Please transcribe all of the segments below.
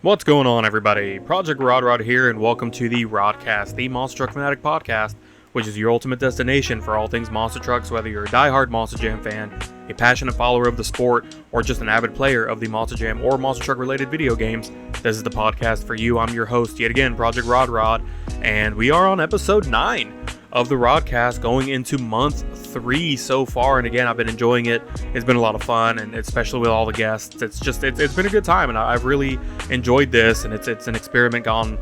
What's going on, everybody? Project Rod here, and welcome to the Rodcast, the Monster Truck Fanatic podcast, which is your ultimate destination for all things monster trucks, whether you're a die-hard Monster Jam fan, a passionate follower of the sport, or just an avid player of the Monster Jam or Monster Truck-related video games. This is the podcast for you. I'm your host, yet again, Project Rod, and we are on episode 9 of the Rodcast, going into month 3 so far, and again, I've been enjoying it. It's been a lot of fun, and especially with all the guests, it's been a good time, and I've really enjoyed this, and it's an experiment gone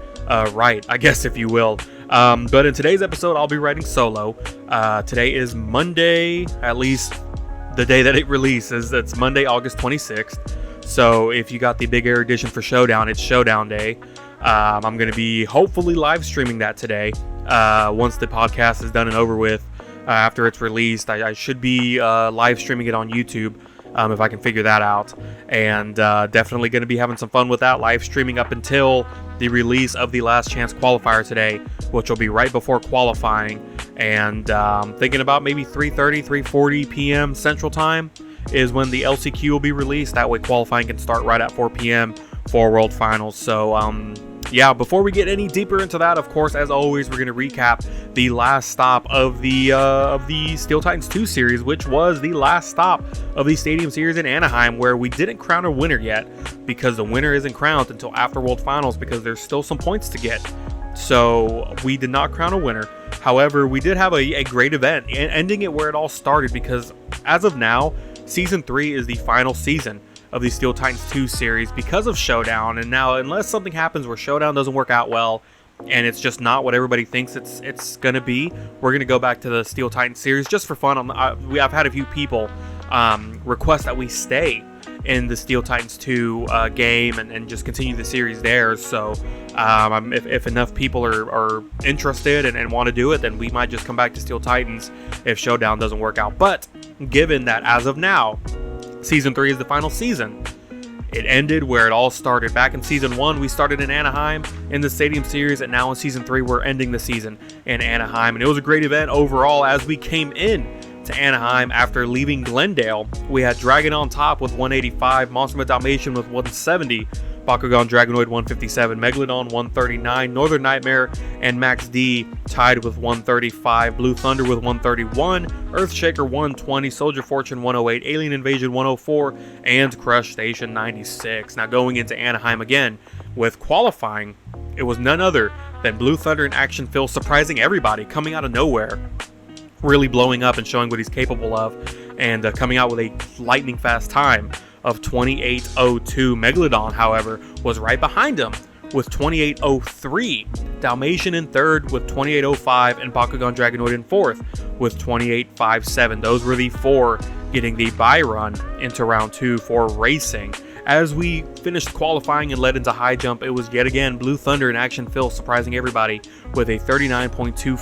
right, I guess, if you will. But in today's episode, I'll be writing solo. Today is Monday, at least the day that it releases. It's Monday, August 26th. So if you got the Big Air edition for Showdown, it's Showdown Day. I'm going to be hopefully live streaming that today. Once the podcast is done and over with, after it's released, I should be live streaming it on YouTube if I can figure that out. And definitely going to be having some fun with that, live streaming up until the release of the Last Chance qualifier today, which will be right before qualifying. And thinking about maybe 3:40 p.m. Central Time is when the LCQ will be released. That way qualifying can start right at 4 p.m. for World Finals. So yeah, before we get any deeper into that, of course, as always, we're going to recap the last stop of the Steel Titans 2 series, which was the last stop of the Stadium Series in Anaheim, where we didn't crown a winner yet, because the winner isn't crowned until after World Finals, because there's still some points to get. So we did not crown a winner. However, we did have a great event, ending it where it all started, because as of now, Season 3 is the final season of the Steel Titans 2 series because of Showdown. And now, unless something happens where Showdown doesn't work out well and it's just not what everybody thinks it's going to be, we're going to go back to the Steel Titans series just for fun. I've had a few people request that we stay in the Steel Titans 2 game and just continue the series there. So if enough people are interested and want to do it, then we might just come back to Steel Titans if Showdown doesn't work out. But given that as of now, Season 3 is the final season, it ended where it all started. Back in Season 1, we started in Anaheim in the Stadium Series, and now in Season 3, we're ending the season in Anaheim. And it was a great event overall. As we came in to Anaheim after leaving Glendale, we had Dragon on top with 185, Monster Dalmatian with 170, Bakugan Dragonoid 157, Megalodon 139, Northern Nightmare and Max D tied with 135, Blue Thunder with 131, Earthshaker 120, Soldier Fortune 108, Alien Invasion 104, and Crush Station 96. Now going into Anaheim again with qualifying, it was none other than Blue Thunder and Action Phil surprising everybody, coming out of nowhere, really blowing up and showing what he's capable of, and coming out with a lightning fast time of 28:02. Megalodon, however, was right behind him with 28:03. Dalmatian in third with 28:05, and Bakugan Dragonoid in fourth with 28:57. Those were the four getting the bye run into round 2 for racing. As we finished qualifying and led into high jump, it was yet again Blue Thunder and Action Phil surprising everybody with a 39.2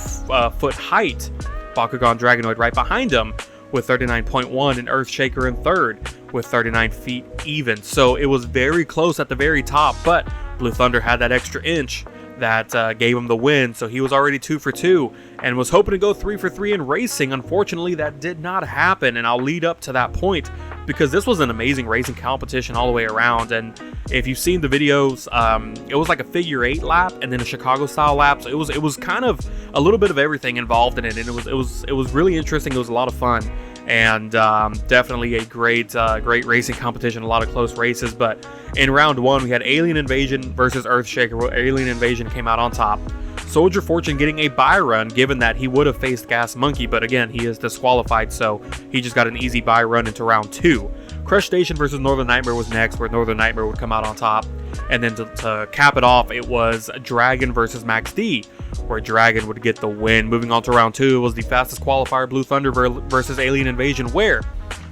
foot height. Bakugan Dragonoid right behind him with 39.1, and Earthshaker in third with 39 feet even. So it was very close at the very top, but Blue Thunder had that extra inch that gave him the win. So he was already 2 for 2 and was hoping to go 3 for 3 in racing. Unfortunately, that did not happen, and I'll lead up to that point because this was an amazing racing competition all the way around. And if you've seen the videos, it was like a figure 8 lap and then a Chicago style lap. So it was kind of a little bit of everything involved in it, and it was really interesting. It was a lot of fun, and definitely a great racing competition, a lot of close races. But in round 1, we had Alien Invasion versus Earthshaker, where Alien Invasion came out on top. Soldier Fortune getting a bye run, given that he would have faced Gas Monkey, but again, he is disqualified, so he just got an easy bye run into round 2. Crush Station versus Northern Nightmare was next, where Northern Nightmare would come out on top. And then to cap it off, it was Dragon versus Max D, where Dragon would get the win. Moving on to round 2, it was the fastest qualifier, Blue Thunder versus Alien Invasion, where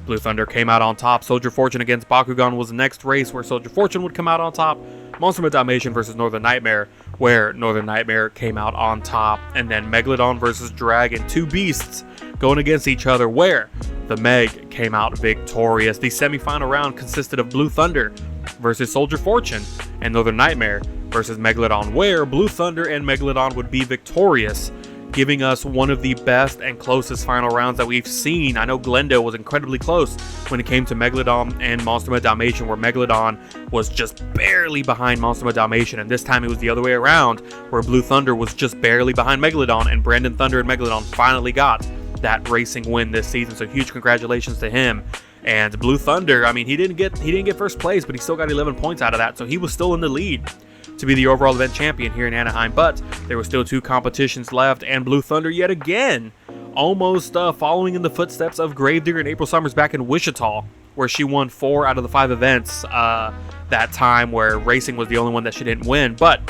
Blue Thunder came out on top. Soldier Fortune against Bakugan was the next race, where Soldier Fortune would come out on top. Monster Dalmatian versus Northern Nightmare, where Northern Nightmare came out on top. And then Megalodon versus Dragon, two beasts going against each other, where the Meg came out victorious. The semifinal round consisted of Blue Thunder versus Soldier Fortune and Northern Nightmare versus Megalodon, where Blue Thunder and Megalodon would be victorious, giving us one of the best and closest final rounds that we've seen. I know Glendale was incredibly close when it came to Megalodon and Monster Mutt Dalmatian, where Megalodon was just barely behind Monster Mutt Dalmatian, and this time it was the other way around, where Blue Thunder was just barely behind Megalodon, and Brandon Thunder and Megalodon finally got that racing win this season. So huge congratulations to him. And Blue Thunder, I mean, he didn't get first place, but he still got 11 points out of that, so he was still in the lead to be the overall event champion here in Anaheim. But there were still 2 competitions left, and Blue Thunder yet again almost following in the footsteps of Gravedigger and April Summers back in Wichita, where she won 4 out of the 5 events that time, where racing was the only one that she didn't win. But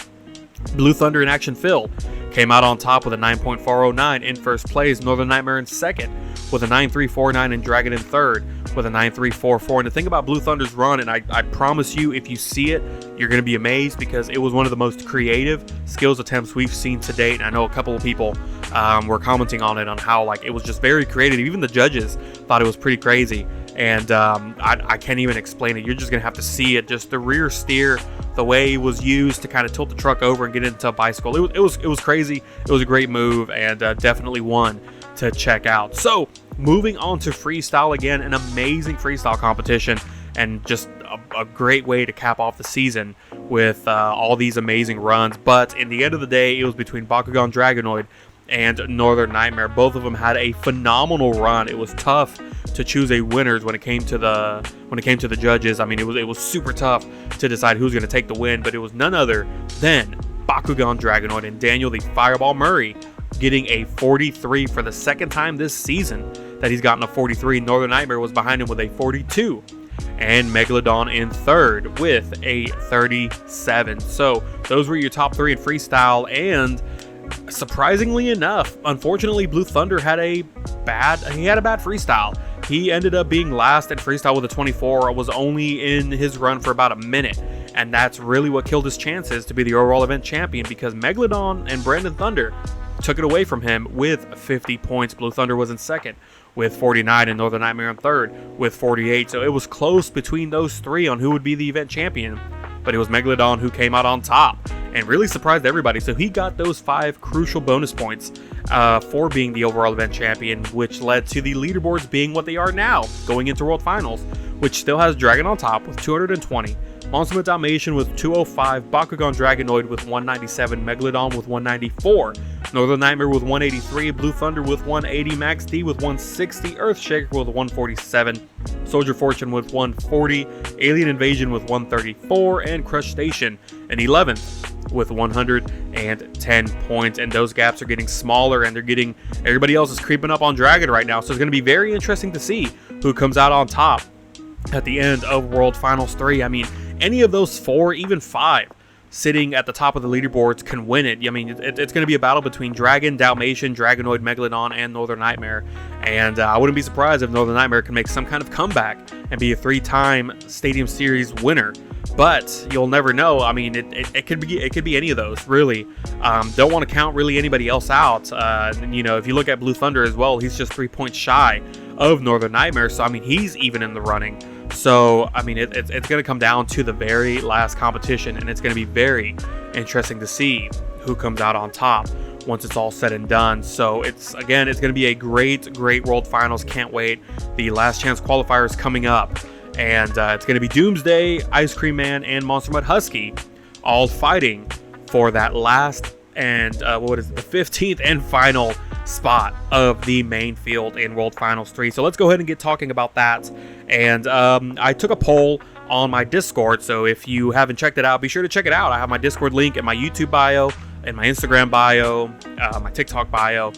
Blue Thunder and Action Phil came out on top with a 9.409 in first place, Northern Nightmare in second with a 9.349, and Dragon in third with a 9.344. And the thing about Blue Thunder's run, and I promise you, if you see it, you're going to be amazed, because it was one of the most creative skills attempts we've seen to date. And I know a couple of people were commenting on it, on how like it was just very creative. Even the judges thought it was pretty crazy. And I can't even explain it. You're just going to have to see it. Just the rear steer, the way it was used to kind of tilt the truck over and get into a bicycle. It was crazy. It was a great move, and definitely one to check out. So moving on to freestyle, again, an amazing freestyle competition, and just a great way to cap off the season with all these amazing runs. But in the end of the day, it was between Bakugan Dragonoid and Northern Nightmare. Both of them had a phenomenal run. It was tough to choose a winners when it came to the judges. I mean, it was super tough to decide who's going to take the win, but it was none other than Bakugan Dragonoid and Daniel the Fireball Murray getting a 43 for the second time this season that he's gotten a 43. Northern Nightmare was behind him with a 42, and Megalodon in third with a 37. So those were your top 3 in freestyle, and surprisingly enough, unfortunately, Blue Thunder had a bad freestyle. He ended up being last in freestyle with a 24. Was only in his run for about a minute, and that's really what killed his chances to be the overall event champion, because Megalodon and Brandon Thunder took it away from him with 50 points. Blue Thunder was in second with 49, and Northern Nightmare in third with 48. So it was close between those 3 on who would be the event champion, but it was Megalodon who came out on top and really surprised everybody. So he got those 5 crucial bonus points for being the overall event champion, which led to the leaderboards being what they are now going into World Finals, which still has Dragon on top with 220, Monster Mutt Dalmatian with 205, Bakugan Dragonoid with 197, Megalodon with 194, Northern Nightmare with 183, Blue Thunder with 180, Max D with 160, Earthshaker with 147, Soldier Fortune with 140, Alien Invasion with 134, and Crush Station in 11th with 110 points. And those gaps are getting smaller, and everybody else is creeping up on Dragon right now. So it's going to be very interesting to see who comes out on top at the end of World Finals 3. I mean, any of those 4, even 5, sitting at the top of the leaderboards can win it. I mean, it's going to be a battle between Dragon, Dalmatian, Dragonoid, Megalodon, and Northern Nightmare. And I wouldn't be surprised if Northern Nightmare can make some kind of comeback and be a 3-time Stadium Series winner. But you'll never know. I mean, it could be any of those, really. Don't want to count really anybody else out. If you look at Blue Thunder as well, he's just 3 points shy of Northern Nightmare. So I mean, he's even in the running. So I mean, it's going to come down to the very last competition, and it's going to be very interesting to see who comes out on top once it's all said and done. So it's going to be a great World Finals. Can't wait. The last chance qualifier is coming up, and it's going to be Doomsday, Ice Cream Man, and Monster Mutt Husky all fighting for that last and the 15th and final spot of the main field in World Finals 3. So let's go ahead and get talking about that. And I took a poll on my Discord, so if you haven't checked it out, be sure to check it out. I have my Discord link in my YouTube bio, in my Instagram bio, my TikTok bio,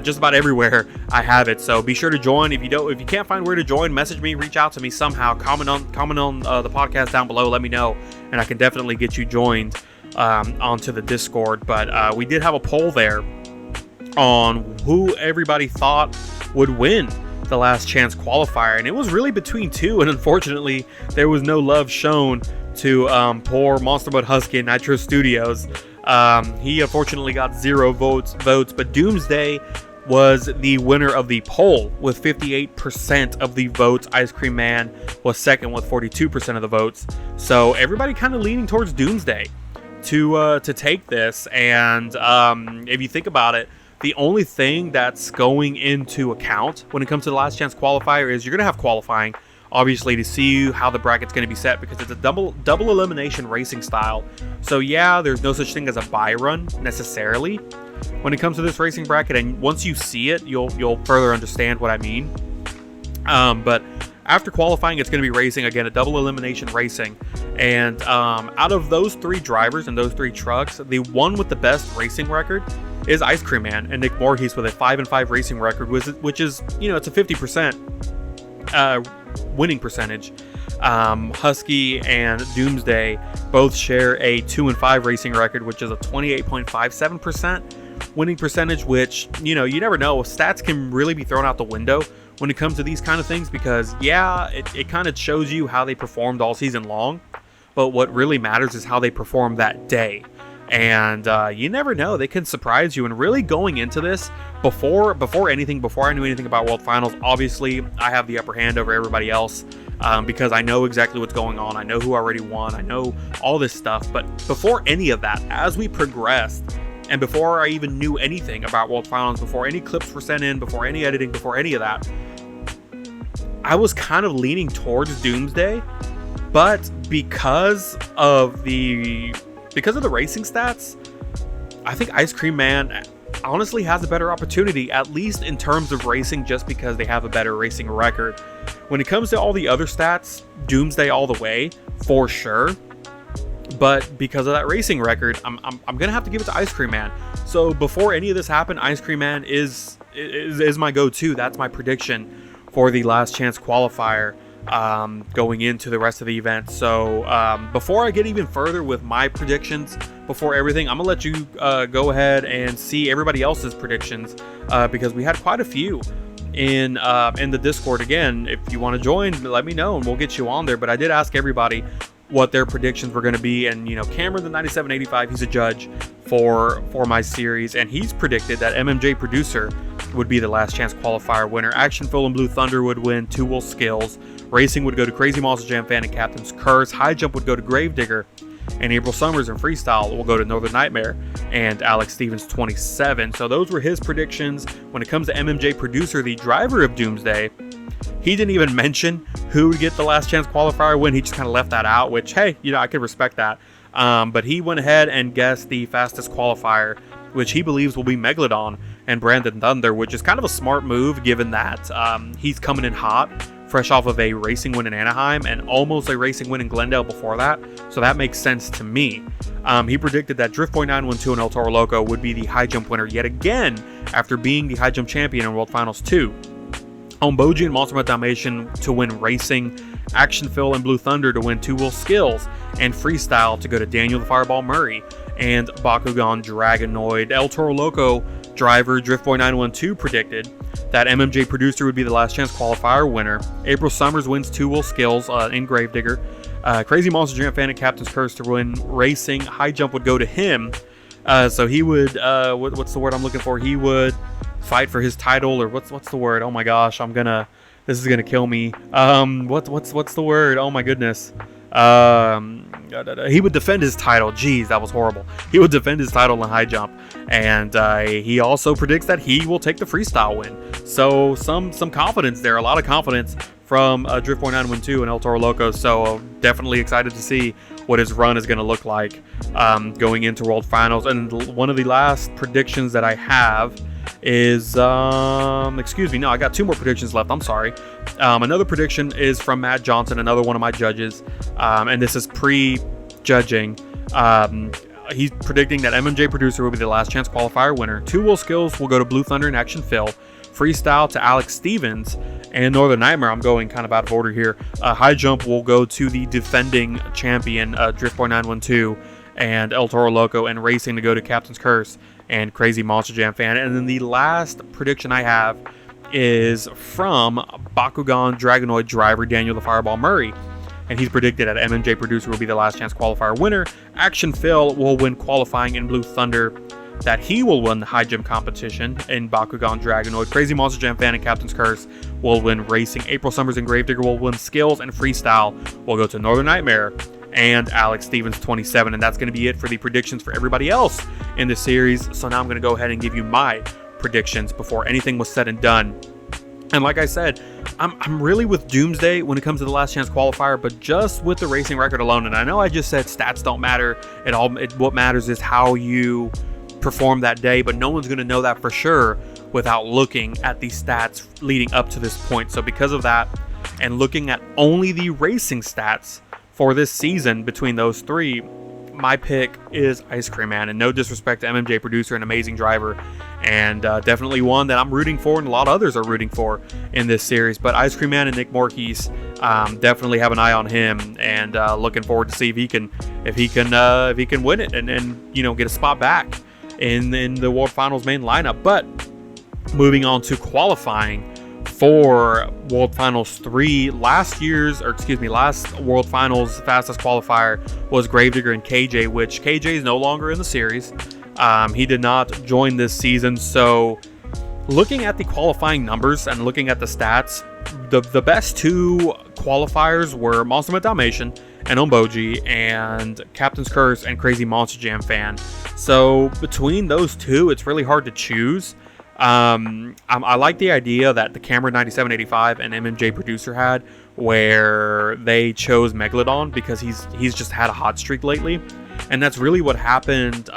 just about everywhere I have it. So be sure to join. If you can't find where to join, message me, reach out to me somehow, comment on the podcast down below, let me know, and I can definitely get you joined onto the Discord. But we did have a poll there on who everybody thought would win the last chance qualifier, and it was really between 2, and unfortunately there was no love shown to poor Monster Mutt Husky and Nitro Studios. He unfortunately got 0 votes, but Doomsday was the winner of the poll with 58% of the votes. Ice Cream Man was second with 42% of the votes. So everybody kind of leaning towards Doomsday to take this. And if you think about it, The only thing that's going into account when it comes to the last chance qualifier is you're going to have qualifying, obviously, to see how the bracket's going to be set, because it's a double elimination racing style. So yeah, there's no such thing as a bye run necessarily when it comes to this racing bracket, and once you see it, you'll further understand what I mean. But after qualifying, it's going to be racing again, a double elimination racing, and out of those 3 drivers and those 3 trucks, the one with the best racing record is Ice Cream Man, and Nick Voorhees with a 5-5 racing record, which is, it's a 50% winning percentage. Husky and Doomsday both share a 2-5 racing record, which is a 28.57% winning percentage, which, you never know. Stats can really be thrown out the window when it comes to these kind of things, because it kind of shows you how they performed all season long, but what really matters is how they perform that day. And you never know, they can surprise you. And really, going into this, before I knew anything about World Finals, obviously I have the upper hand over everybody else, because I know exactly what's going on. I know who already won. I know all this stuff. But before any of that, as we progressed, and before I even knew anything about World Finals, before any clips were sent in, before any editing, before any of that, I was kind of leaning towards Doomsday. But because of the racing stats, I think Ice Cream Man honestly has a better opportunity, at least in terms of racing, just because they have a better racing record. When it comes to all the other stats, Doomsday all the way, for sure. But because of that racing record, I'm going to have to give it to Ice Cream Man. So before any of this happened, Ice Cream Man is my go-to. That's my prediction for the last chance qualifier, going into the rest of the event. So before I get even further with my predictions, before everything, I'm gonna let you go ahead and see everybody else's predictions, because we had quite a few in the Discord. Again, if you want to join, let me know and we'll get you on there. But I did ask everybody what their predictions were going to be, and Cameron the 9785, he's a judge for my series, and he's predicted that MMJ Producer would be the last chance qualifier winner. Action Phil and Blue Thunder would win 2 Wolf Skills. Racing would go to Crazy Monster Jam Fan and Captain's Curse. High Jump would go to Gravedigger, and April Summers and Freestyle will go to Northern Nightmare and Alex Stevens 27. So those were his predictions. When it comes to MMJ Producer, the driver of Doomsday, he didn't even mention who would get the last chance qualifier win. He just kind of left that out, which, hey, I could respect that. But he went ahead and guessed the fastest qualifier, which he believes will be Megalodon and Brandon Thunder, which is kind of a smart move, given that he's coming in hot, fresh off of a racing win in Anaheim and almost a racing win in Glendale before that. So that makes sense to me. He predicted that Driftboy 912 and El Toro Loco would be the high jump winner yet again after being the high jump champion in World Finals 2. Omboji and Monster Mutt Dalmatian to win racing, Action Phil and Blue Thunder to win 2 Wolf Skills, and Freestyle to go to Daniel the Fireball Murray and Bakugan Dragonoid. El Toro Loco driver Driftboy 912 predicted that MMJ Producer would be the last chance qualifier winner. April Summers wins 2 Wolf Skills in Gravedigger. Crazy Monster Jam Fan and Captain's Curse to win racing. High Jump would go to him. So he would, what's the word I'm looking for? He would fight for his title, or what's the word? Oh my gosh, this is gonna kill me. What's the word? Oh my goodness. He would defend his title. Jeez, that was horrible. He would defend his title in high jump, and he also predicts that he will take the freestyle win. So some confidence there, a lot of confidence from Driftboy 912 and El Toro Loco. So definitely excited to see what his run is going to look like going into World Finals. And one of the last predictions that I have is I got 2 more predictions left. I'm sorry. Another prediction is from Matt Johnson, another one of my judges, and this is pre-judging. He's predicting that MMJ Producer will be the last chance qualifier winner. 2 Wolf Skills will go to Blue Thunder and Action Phil. Freestyle to Alex Stevens and Northern Nightmare. I'm going kind of out of order here. High Jump will go to the defending champion, Driftboy 912 and El Toro Loco, and Racing to go to Captain's Curse and Crazy Monster Jam Fan. And then the last prediction I have is from Bakugan Dragonoid driver Daniel the Fireball Murray, and he's predicted that MMJ Producer will be the last chance qualifier winner. Action Phil will win qualifying in Blue Thunder, that he will win the high jump competition in Bakugan Dragonoid. Crazy Monster Jam Fan and Captain's Curse will win racing. April Summers and Gravedigger will win skills, and Freestyle will go to Northern Nightmare and Alex Stevens 27. And that's going to be it for the predictions for everybody else in the series. So now I'm going to go ahead and give you my predictions before anything was said and done. And like I said, I'm really with Doomsday when it comes to the last chance qualifier, but just with the racing record alone. And I know I just said stats don't matter at all. What matters is how you perform that day, but no one's going to know that for sure without looking at the stats leading up to this point. So because of that, and looking at only the racing stats for this season between those three, my pick is Ice Cream Man. And no disrespect to MMJ Producer, an amazing driver, and definitely one that I'm rooting for and a lot of others are rooting for in this series. But Ice Cream Man and Nick Morkes, definitely have an eye on him, and looking forward to see if he can win it and get a spot back in the World Finals main lineup. But moving on to qualifying for World Finals 3, last World Finals fastest qualifier was Gravedigger and KJ, which KJ is no longer in the series. He did not join this season. So looking at the qualifying numbers and looking at the stats, the best two qualifiers were Monster Met Dalmatian and Omboji, and Captain's Curse and Crazy Monster Jam Fan. So between those two, it's really hard to choose. I like the idea that the Camera 9785 and MMJ Producer had, where they chose Megalodon because he's just had a hot streak lately, and that's really what happened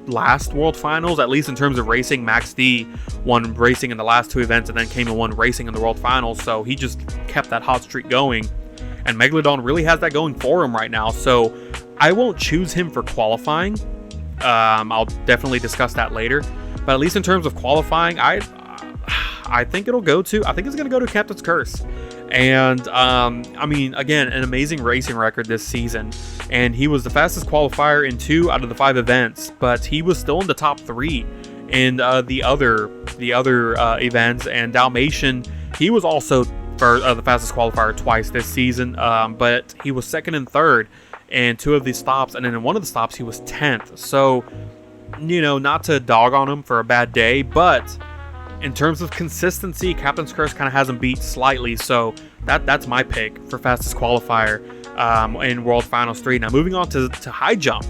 last World Finals, at least in terms of racing. Max D won racing in the last two events and then came and won racing in the World Finals, so he just kept that hot streak going, and Megalodon really has that going for him right now. So I won't choose him for qualifying. I'll definitely discuss that later. But at least in terms of qualifying, I think it's going to go to Captain's Curse. And, again, an amazing racing record this season. And he was the fastest qualifier in 2 out of the 5 events. But he was still in the top 3 in the other events. And Dalmatian, he was also the fastest qualifier twice this season. But he was 2nd and 3rd in 2 of these stops. And then in one of the stops, he was 10th. So, not to dog on him for a bad day, but in terms of consistency, Captain's Curse kind of has him beat slightly. So that's my pick for fastest qualifier in World Finals 3. Now moving on to high jump.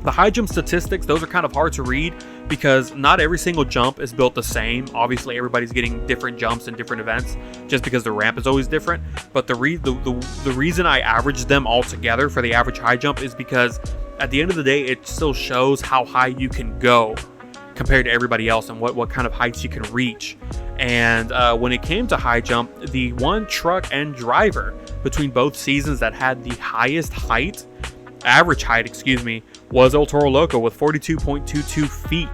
The high jump statistics, those are kind of hard to read because not every single jump is built the same. Obviously, everybody's getting different jumps in different events just because the ramp is always different. But the reason I averaged them all together for the average high jump is because at the end of the day, it still shows how high you can go compared to everybody else and what kind of heights you can reach. And when it came to high jump, the one truck and driver between both seasons that had the highest average height, was El Toro Loco with 42.22 feet.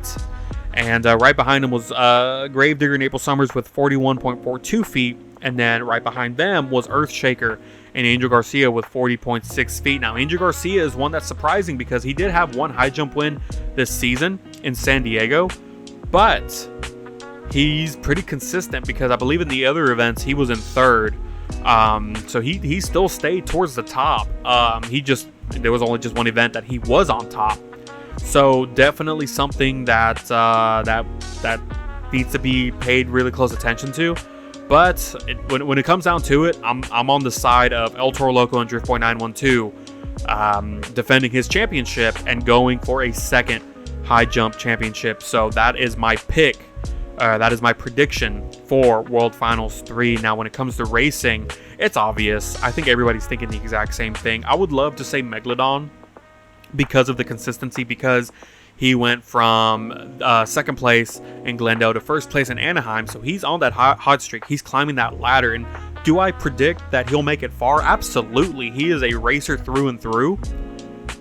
And right behind him was Gravedigger and April Summers with 41.42 feet. And then right behind them was Earthshaker and Angel Garcia with 40.6 feet. Now, Angel Garcia is one that's surprising because he did have one high jump win this season in San Diego, but he's pretty consistent because I believe in the other events he was in 3rd. So he still stayed towards the top. There was only just one event that he was on top. So definitely something that needs to be paid really close attention to. But when it comes down to it, I'm on the side of El Toro Loco and Driftboy 912 defending his championship and going for a second high jump championship. So that is my pick. That is my prediction for World Finals 3. Now, when it comes to racing, it's obvious. I think everybody's thinking the exact same thing. I would love to say Megalodon because of the consistency, because he went from 2nd place in Glendale to 1st place in Anaheim. So he's on that hot streak. He's climbing that ladder. And do I predict that he'll make it far? Absolutely. He is a racer through and through.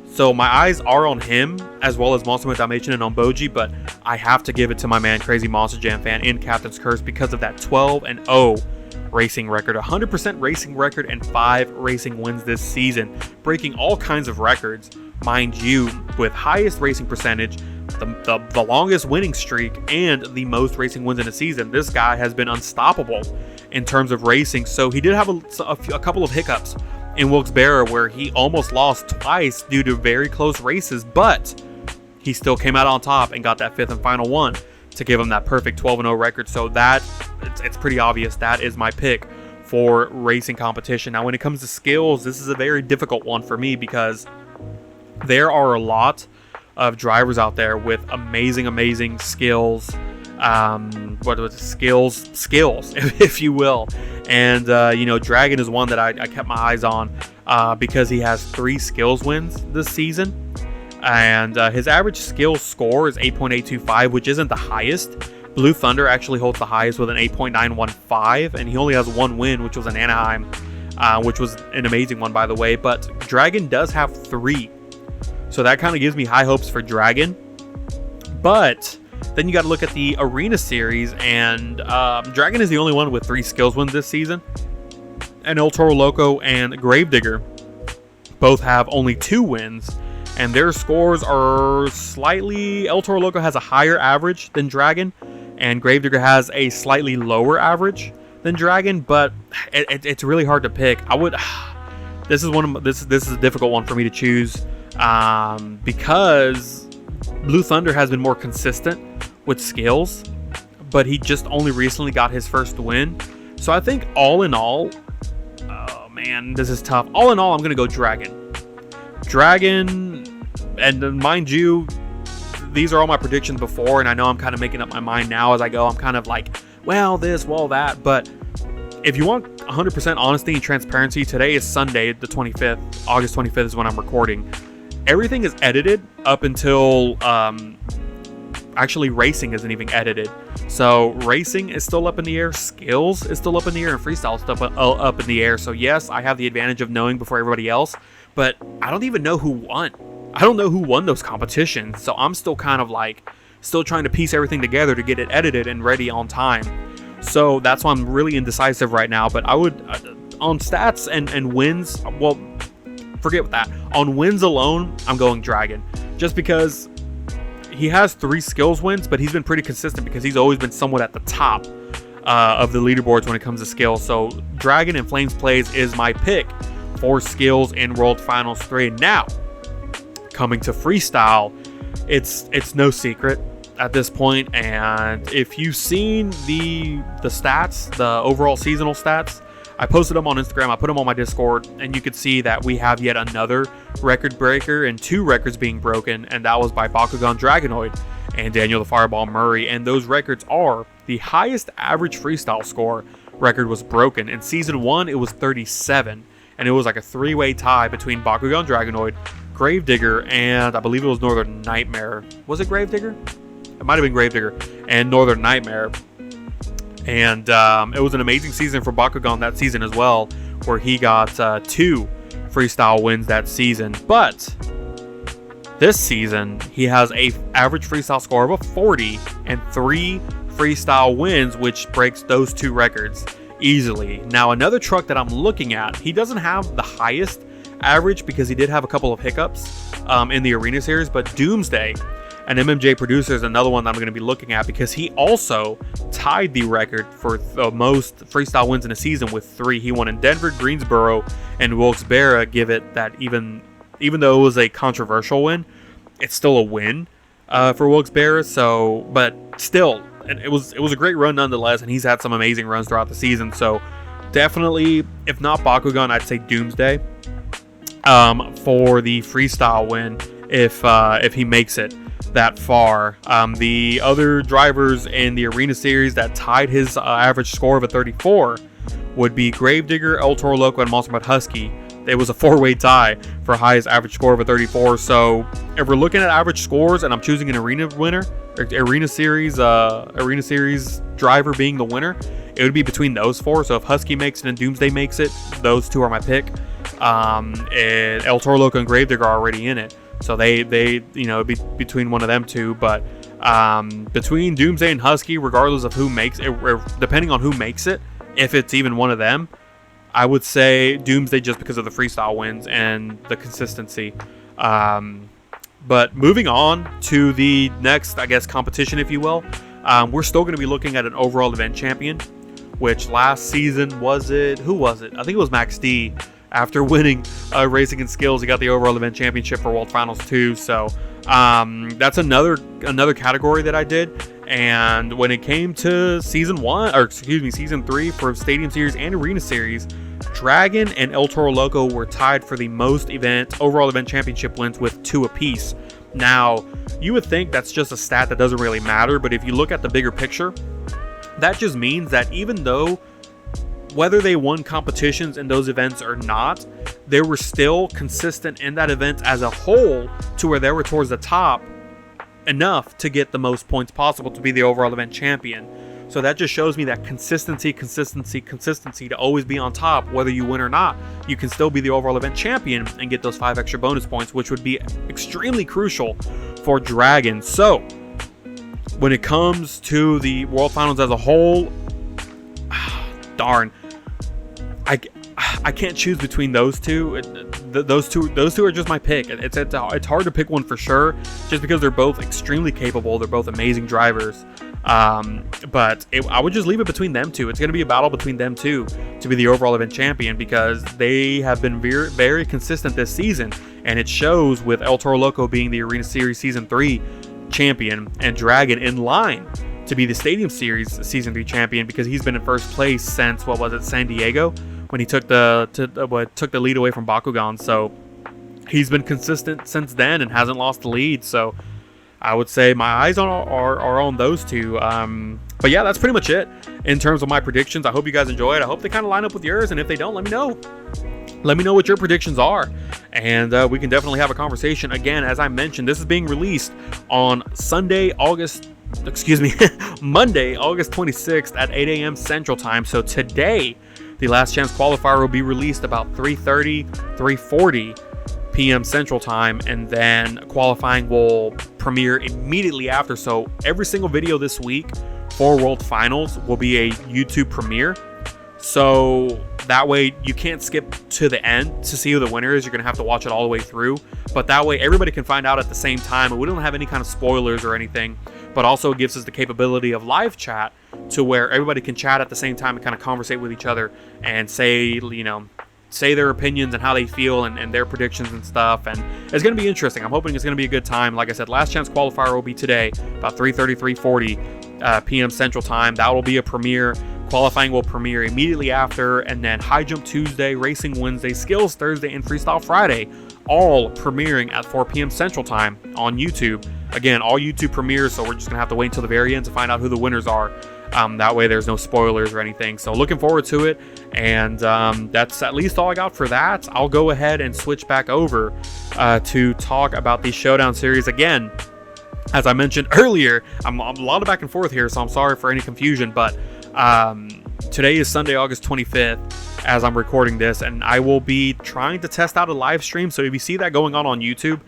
So my eyes are on him, as well as Monster Met Dalmatian and Omboji, but I have to give it to my man Crazy Monster Jam Fan in Captain's Curse because of that 12-0 racing record, 100% racing record, and 5 racing wins this season, breaking all kinds of records, mind you, with highest racing percentage, the longest winning streak, and the most racing wins in a season. This guy has been unstoppable in terms of racing. So he did have a couple of hiccups in Wilkes-Barre where he almost lost twice due to very close races, but he still came out on top and got that 5th and final one to give him that perfect 12-0 record. So that it's pretty obvious that is my pick for racing competition. Now, when it comes to skills, this is a very difficult one for me because there are a lot of drivers out there with amazing skills. Skills, if you will. And, Dragon is one that I kept my eyes on because he has 3 skills wins this season. And his average skills score is 8.825, which isn't the highest. Blue Thunder actually holds the highest with an 8.915, and he only has 1 win, which was in Anaheim, which was an amazing one, by the way. But Dragon does have 3, so that kind of gives me high hopes for Dragon. But then you got to look at the Arena Series, and Dragon is the only one with 3 skills wins this season. And El Toro Loco and Gravedigger both have only 2 wins, and their scores are slightly... El Toro Loco has a higher average than Dragon, and Gravedigger has a slightly lower average than Dragon, but it's really hard to pick. This is a difficult one for me to choose because Blue Thunder has been more consistent with skills, but he just only recently got his first win. So I think all in all, oh man, this is tough. All in all, I'm going to go Dragon. And mind you, these are all my predictions before, and I know I'm kind of making up my mind now as I go. I'm kind of like, well, this, well, that. But if you want 100% honesty and transparency, today is Sunday, the 25th. August 25th is when I'm recording. Everything is edited up until... actually, racing isn't even edited. So racing is still up in the air, skills is still up in the air, and freestyle is still up in the air. So yes, I have the advantage of knowing before everybody else, but I don't even know who won. I don't know who won those competitions. So I'm still kind of like, still trying to piece everything together to get it edited and ready on time. So that's why I'm really indecisive right now. But I would, on stats and wins, well, forget that. On wins alone, I'm going Dragon. Just because he has 3 skills wins, but he's been pretty consistent because he's always been somewhat at the top of the leaderboards when it comes to skills. So Dragon and Flames Plays is my pick for skills in World Finals 3. Now, coming to freestyle, it's no secret at this point, and if you've seen the stats, the overall seasonal stats, I posted them on Instagram, I put them on my Discord, and you could see that we have yet another record breaker and 2 records being broken, and that was by Bakugan Dragonoid and Daniel the Fireball Murray. And those records are the highest average freestyle score record was broken. In Season 1, it was 37, and it was like a 3-way tie between Bakugan Dragonoid, Gravedigger, and I believe it was Northern Nightmare. Was it Gravedigger? It might have been Gravedigger and Northern Nightmare. And it was an amazing season for Bakugan that season as well, where he got 2 freestyle wins that season. But this season, he has a average freestyle score of a 40 and 3 freestyle wins, which breaks those 2 records easily. Now, another truck that I'm looking at, he doesn't have the highest average because he did have a couple of hiccups in the Arena Series, but Doomsday and MMJ Producer is another one that I'm going to be looking at because he also tied the record for the most freestyle wins in a season with 3. He won in Denver, Greensboro, and Wilkes-Barre. Give it that even though it was a controversial win, it's still a win for Wilkes-Barre. So, but still, it was a great run nonetheless, and he's had some amazing runs throughout the season. So definitely, if not Bakugan, I'd say Doomsday for the freestyle win if he makes it that far. The other drivers in the Arena Series that tied his average score of a 34 would be Gravedigger, El Toro Loco, and Monster Mud Husky. It was a 4-way tie for highest average score of a 34. So if we're looking at average scores and I'm choosing an Arena winner, or Arena Series driver being the winner, it would be between those 4. So if Husky makes it and Doomsday makes it, those 2 are my pick. And El Toro Loco and Gravedigger are already in it. So they be between one of them 2, but between Doomsday and Husky, regardless of who makes it, depending on who makes it, if it's even one of them, I would say Doomsday just because of the freestyle wins and the consistency. But moving on to the next, I guess, competition, if you will, we're still going to be looking at an overall event champion, which last season who was it? I think it was Max D. After winning Racing and Skills, he got the overall event championship for World Finals 2. So that's another category that I did. And when it came to season 3 for Stadium Series and Arena Series, Dragon and El Toro Loco were tied for the most overall event championship wins with 2 apiece. Now, you would think that's just a stat that doesn't really matter, but if you look at the bigger picture, that just means that even though whether they won competitions in those events or not, they were still consistent in that event as a whole to where they were towards the top enough to get the most points possible to be the overall event champion. So that just shows me that consistency to always be on top, whether you win or not. You can still be the overall event champion and get those 5 extra bonus points, which would be extremely crucial for Dragon. So when it comes to the World Finals as a whole, darn, I can't choose between those two. Those two are just my pick. It's hard to pick one for sure, just because they're both extremely capable. They're both amazing drivers. But I would just leave it between them two. It's going to be a battle between them two to be the overall event champion, because they have been very, very consistent this season, and it shows with El Toro Loco being the Arena Series Season 3 champion and Dragon in line to be the Stadium Series Season 3 champion, because he's been in first place since, San Diego, when he took the lead away from Bakugan. So he's been consistent since then and hasn't lost the lead. So I would say my eyes are on those two. But yeah, that's pretty much it in terms of my predictions. I hope you guys enjoyed. I hope they kind of line up with yours, and if they don't, let me know. Let me know what your predictions are, and we can definitely have a conversation. Again, as I mentioned, this is being released on Monday, August 26th at 8 a.m. Central Time. So today, the Last Chance Qualifier will be released about 3:40 p.m. Central Time, and then qualifying will premiere immediately after. So every single video this week for World Finals will be a YouTube premiere. So that way you can't skip to the end to see who the winner is. You're going to have to watch it all the way through. But that way everybody can find out at the same time, and we don't have any kind of spoilers or anything. But also it gives us the capability of live chat to where everybody can chat at the same time and kind of conversate with each other and say their opinions and how they feel and their predictions and stuff. And it's going to be interesting. I'm hoping it's going to be a good time. Like I said, Last Chance Qualifier will be today about 3:40 p.m. Central Time. That will be a premiere. Qualifying will premiere immediately after, and then High Jump Tuesday, Racing Wednesday, Skills Thursday, and Freestyle Friday, all premiering at 4 p.m. Central Time on YouTube. Again, all YouTube premieres, so we're just going to have to wait until the very end to find out who the winners are. That way there's no spoilers or anything. So looking forward to it, and that's at least all I got for that. I'll go ahead and switch back over to talk about the Showdown Series again. As I mentioned earlier, I'm a lot of back and forth here, so I'm sorry for any confusion, but today is Sunday, August 25th, as I'm recording this, and I will be trying to test out a live stream. So if you see that going on YouTube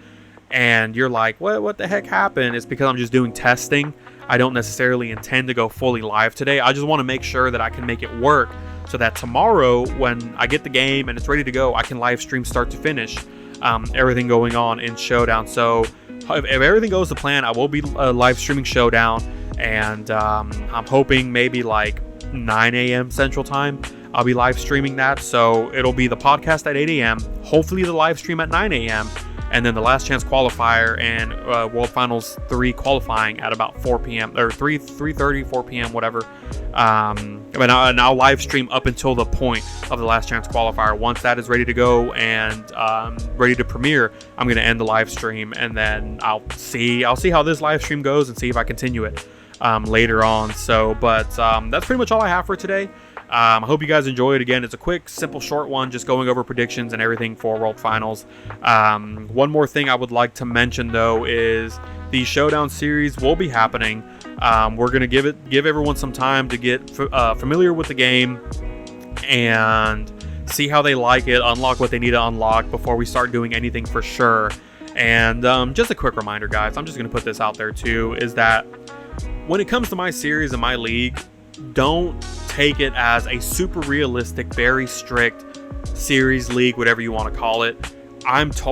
and you're like, what the heck happened? It's because I'm just doing testing. I don't necessarily intend to go fully live today. I just want to make sure that I can make it work so that tomorrow when I get the game and it's ready to go, I can live stream start to finish everything going on in Showdown. So if everything goes to plan, I will be live streaming Showdown, and I'm hoping maybe like 9 a.m. Central Time I'll be live streaming that. So it'll be the podcast at 8 a.m. hopefully the live stream at 9 a.m. and then the Last Chance Qualifier and World Finals 3 qualifying at about 4 p.m. or 3:30, 4 p.m. whatever. And I'll live stream up until the point of the Last Chance Qualifier. Once that is ready to go and ready to premiere, I'm going to end the live stream, and then I'll see how this live stream goes and see if I continue it later on. So, but that's pretty much all I have for today. I hope you guys enjoy it. Again, it's a quick, simple, short one, just going over predictions and everything for World Finals. One more thing I would like to mention, though, is the Showdown Series will be happening. We're going to give everyone some time to get familiar with the game and see how they like it, unlock what they need to unlock before we start doing anything for sure. And just a quick reminder, guys, I'm just going to put this out there, too, is that when it comes to my series and my league, don't take it as a super realistic, very strict series league, whatever you want to call it. I just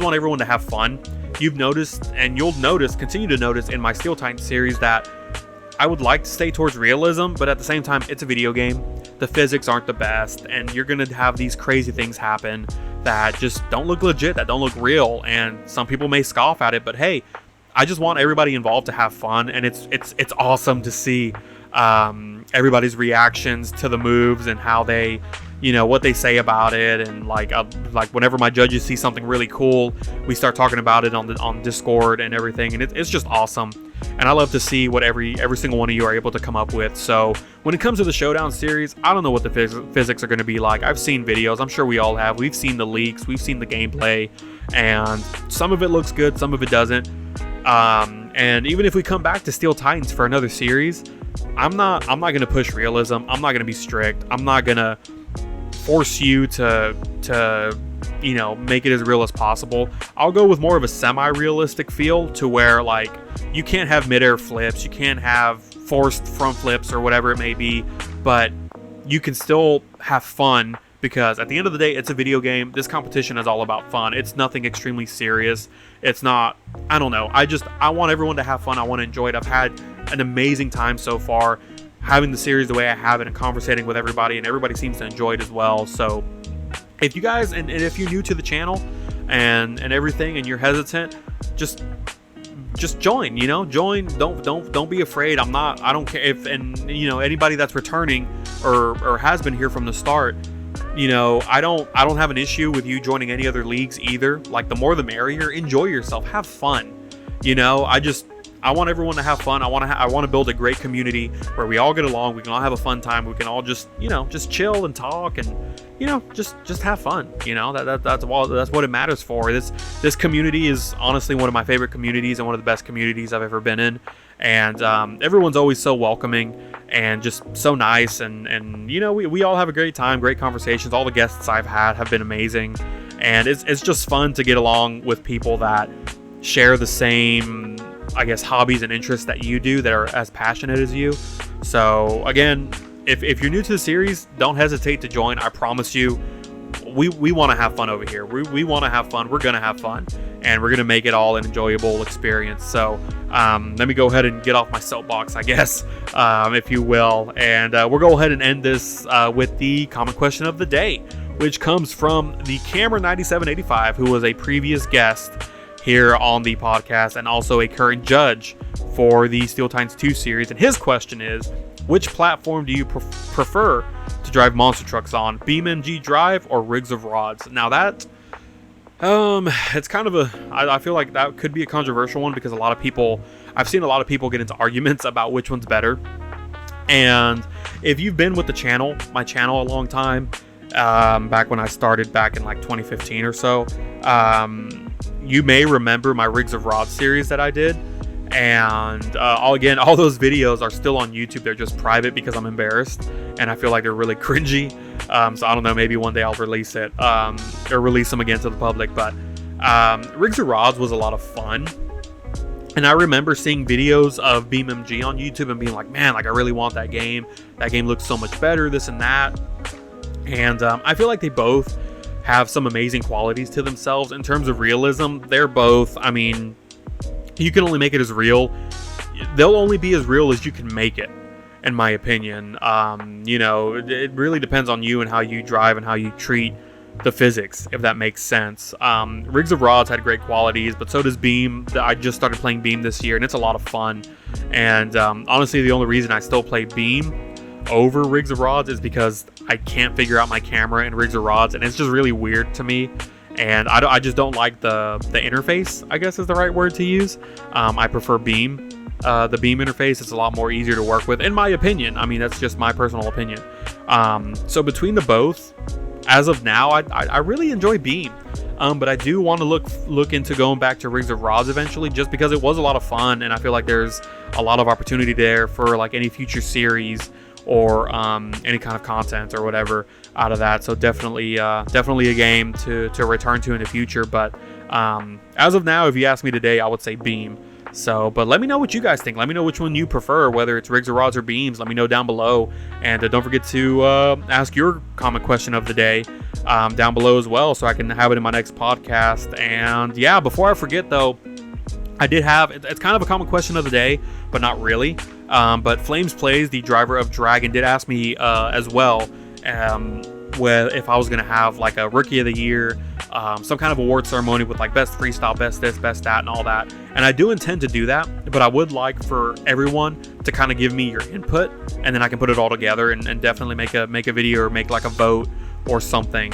want everyone to have fun. You've noticed, and you'll continue to notice in my Steel Titan series that I would like to stay towards realism, but at the same time, it's a video game. The physics aren't the best, and you're going to have these crazy things happen that just don't look legit, that don't look real, and some people may scoff at it, but hey, I just want everybody involved to have fun, and it's awesome to see everybody's reactions to the moves and how they what they say about it, and like whenever my judges see something really cool, we start talking about it on Discord and everything, and it's just awesome. And I love to see what every single one of you are able to come up with. So when it comes to the Showdown series, I don't know what the physics are going to be like. I've seen videos. I'm sure we all have. We've seen the leaks. We've seen the gameplay. And some of it looks good. Some of it doesn't. And even if we come back to Steel Titans for another series, I'm not going to push realism. I'm not going to be strict. I'm not going to force you to make it as real as possible. I'll go with more of a semi-realistic feel, to where like you can't have midair flips, you can't have forced front flips or whatever it may be, but you can still have fun, because at the end of the day, it's a video game. This competition is all about fun. It's nothing extremely serious. It's not, I don't know. I want everyone to have fun. I want to enjoy it. I've had an amazing time so far having the series the way I have it and conversating with everybody, and everybody seems to enjoy it as well. So if you guys, and if you're new to the channel and everything, and you're hesitant, just join, join. Don't be afraid. I don't care if, anybody that's returning or has been here from the start, I don't have an issue with you joining any other leagues either. Like, the more the merrier. Enjoy yourself, have fun. I want everyone to have fun. I want to build a great community where we all get along. We can all have a fun time. We can all just chill and talk, and just have fun. That's what it matters for. This community is honestly one of my favorite communities and one of the best communities I've ever been in. And everyone's always so welcoming and just so nice. And we all have a great time, great conversations. All the guests I've had have been amazing, and it's just fun to get along with people that share the same, I guess, hobbies and interests that you do, that are as passionate as you. So again, if you're new to the series, don't hesitate to join. I promise you, we want to have fun over here. We want to have fun. We're going to have fun, and we're going to make it all an enjoyable experience. So let me go ahead and get off my soapbox, I guess, if you will. And we'll go ahead and end this with the common question of the day, which comes from the Camera9785, who was a previous guest here on the podcast and also a current judge for the Steel Titans 2 series. And his question is, which platform do you prefer to drive monster trucks on, BeamNG Drive or Rigs of Rods? Now that, it's kind of I feel like that could be a controversial one, because I've seen a lot of people get into arguments about which one's better. And if you've been with my channel a long time, back when I started back in like 2015 or so, you may remember my Rigs of Rods series that I did. And all those videos are still on YouTube. They're just private because I'm embarrassed and I feel like they're really cringy. So I don't know, maybe one day I'll release it, or release them again to the public. But Rigs of Rods was a lot of fun. And I remember seeing videos of BeamNG on YouTube and being like, man, like I really want that game. That game looks so much better, this and that. And I feel like they both have some amazing qualities to themselves. In terms of realism, they're both, I mean, you can only make it as real. They'll only be as real as you can make it, in my opinion. It really depends on you and how you drive and how you treat the physics, if that makes sense. Rigs of Rods had great qualities, but so does Beam. I just started playing Beam this year, and it's a lot of fun. And honestly, the only reason I still play Beam over Rigs of Rods is because I can't figure out my camera in Rigs of Rods, and it's just really weird to me. And I just don't like the interface, I guess is the right word to use. I prefer Beam. The Beam interface is a lot more easier to work with, in my opinion. I mean, that's just my personal opinion. So between the both, as of now, I really enjoy Beam. But I do want to look into going back to Rigs of Rods eventually, just because it was a lot of fun, and I feel like there's a lot of opportunity there for like any future series or any kind of content or whatever out of that. So definitely a game to return to in the future. But as of now, if you ask me today, I would say Beam. So, but let me know what you guys think. Let me know which one you prefer, whether it's Rigs of Rods or Beams. Let me know down below. And don't forget to ask your common question of the day down below as well, so I can have it in my next podcast. And yeah, before I forget though, I did have, it's kind of a common question of the day, but not really. But Flames Plays, the driver of Dragon, did ask me as well if I was going to have like a Rookie of the Year, some kind of award ceremony with like best freestyle, best this, best that, and all that. And I do intend to do that, but I would like for everyone to kind of give me your input, and then I can put it all together and definitely make a video or make like a vote or something.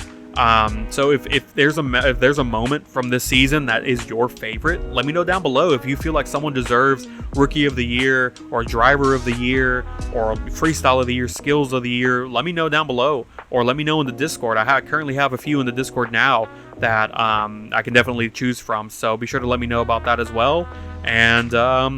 So if there's a moment from this season that is your favorite, let me know down below. If you feel like someone deserves Rookie of the Year or Driver of the Year or Freestyle of the Year, Skills of the Year, let me know down below, or let me know in the Discord. I currently have a few in the Discord now that I can definitely choose from, so be sure to let me know about that as well. And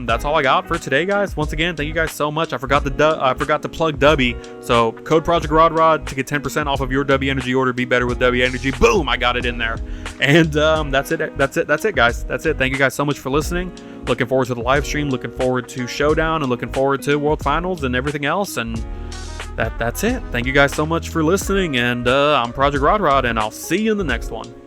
that's all I got for today, guys. Once again, thank you guys so much. I forgot to plug Dubby. So code Project Rod to get 10% off of your W Energy order. Be better with W Energy. Boom! I got it in there. And that's it, guys. That's it. Thank you guys so much for listening. Looking forward to the live stream. Looking forward to Showdown, and looking forward to World Finals and everything else. And that's it. Thank you guys so much for listening. And I'm Project Rod, and I'll see you in the next one.